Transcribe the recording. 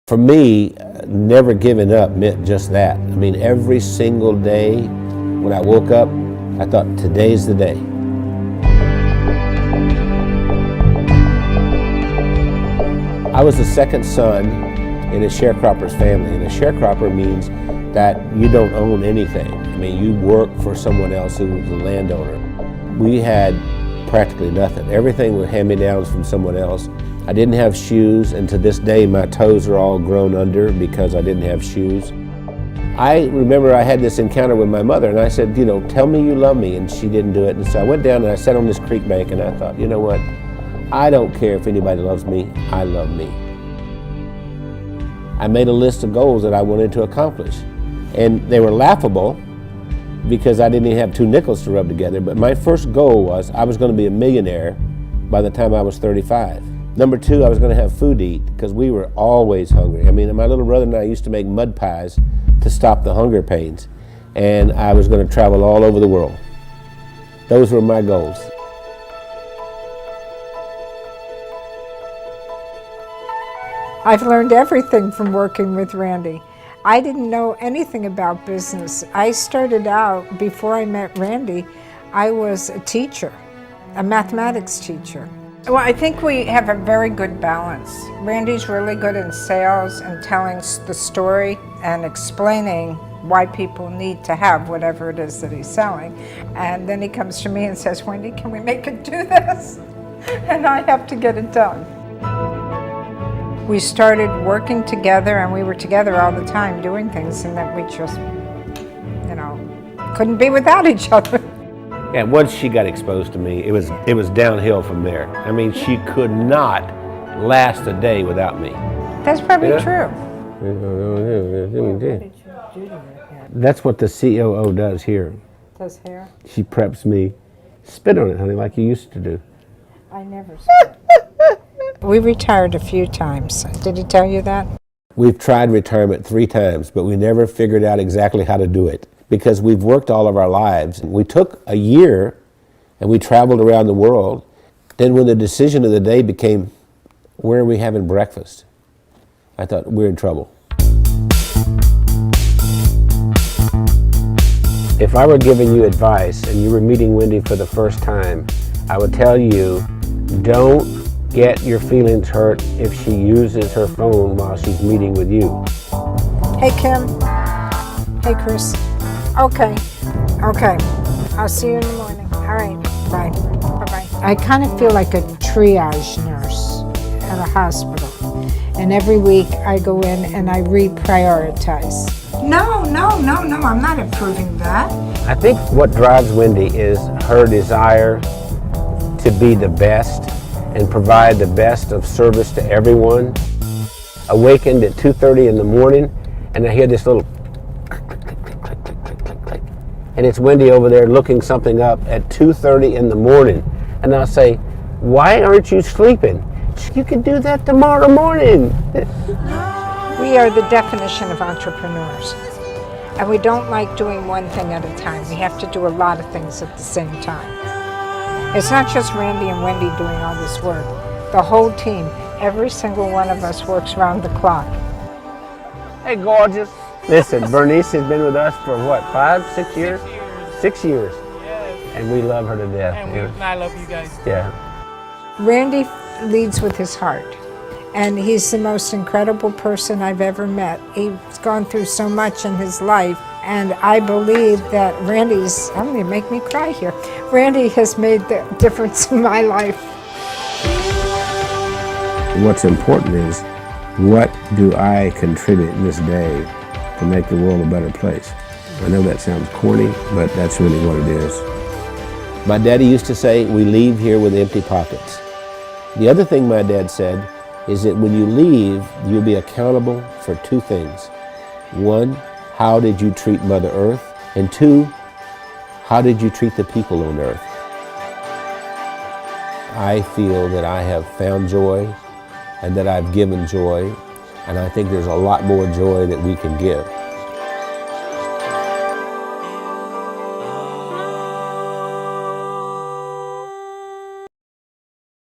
For me, never giving up meant just that. I mean, every single day when I woke up, I thought, today's the day. I was the second son in a sharecropper's family, and a sharecropper means that you don't own anything. I mean, you work for someone else who was the landowner. We had practically nothing. Everything was hand-me-downs from someone else. I didn't have shoes, and to this day my toes are all grown under because I didn't have shoes. I remember I had this encounter with my mother, and I said, you know, tell me you love me, and she didn't do it. And so I went down and I sat on this creek bank, and I thought, you know what? I don't care if anybody loves me, I love me. I made a list of goals that I wanted to accomplish, and they were laughable because I didn't even have 2 nickels to rub together, but my first goal was I was going to be a millionaire by the time I was 35. Number 2, I was going to have food to eat because we were always hungry. I mean, my little brother and I used to make mud pies to stop the hunger pains, and I was going to travel all over the world. Those were my goals. I've learned everything from working with Randy. I didn't know anything about business. I started out, before I met Randy, I was a teacher, a mathematics teacher. Well, I think we have a very good balance. Randy's really good in sales and telling the story and explaining why people need to have whatever it is that he's selling. And then he comes to me and says, Wendy, can we make it do this? And I have to get it done. We started working together, and we were together all the time doing things, and that we just, you know, couldn't be without each other. And once she got exposed to me, it was downhill from there. I mean, she could not last a day without me. That's probably true. That's what the COO does here. Does hair? She preps me. Spit on it, honey, like you used to do. I never spit. We retired a few times. Did he tell you that? We've tried retirement 3 times, but we never figured out exactly how to do it because we've worked all of our lives. We took a year and we traveled around the world. Then when the decision of the day became, where are we having breakfast? I thought, we're in trouble. If I were giving you advice and you were meeting Wendy for the first time, I would tell you, don't get your feelings hurt if she uses her phone while she's meeting with you. Hey, Kim. Hey, Chris. Okay. I'll see you in the morning. All right. Bye. Bye-bye. I kind of feel like a triage nurse at a hospital. And every week I go in and I reprioritize. No, I'm not approving that. I think what drives Wendy is her desire to be the best and provide the best of service to everyone. Awakened at 2:30 in the morning, and I hear this little click, click, click, click, click, click, click, click, click. And it's Wendy over there looking something up at 2:30 in the morning. And I'll say, why aren't you sleeping? You can do that tomorrow morning. We are the definition of entrepreneurs. And we don't like doing one thing at a time. We have to do a lot of things at the same time. It's not just Randy and Wendy doing all this work. The whole team, every single one of us works round the clock. Hey, gorgeous. Listen, Bernice has been with us for what, 5, 6 years? 6 years. Yes. And we love her to death. And I love you guys. Yeah. Randy leads with his heart. And he's the most incredible person I've ever met. He's gone through so much in his life. And I believe that Randy's, I'm going to make me cry here. Randy has made the difference in my life. What's important is, what do I contribute in this day to make the world a better place? I know that sounds corny, but that's really what it is. My daddy used to say, we leave here with empty pockets. The other thing my dad said is that when you leave, you'll be accountable for 2 things. 1, how did you treat Mother Earth? And 2, how did you treat the people on Earth? I feel that I have found joy and that I've given joy, and I think there's a lot more joy that we can give.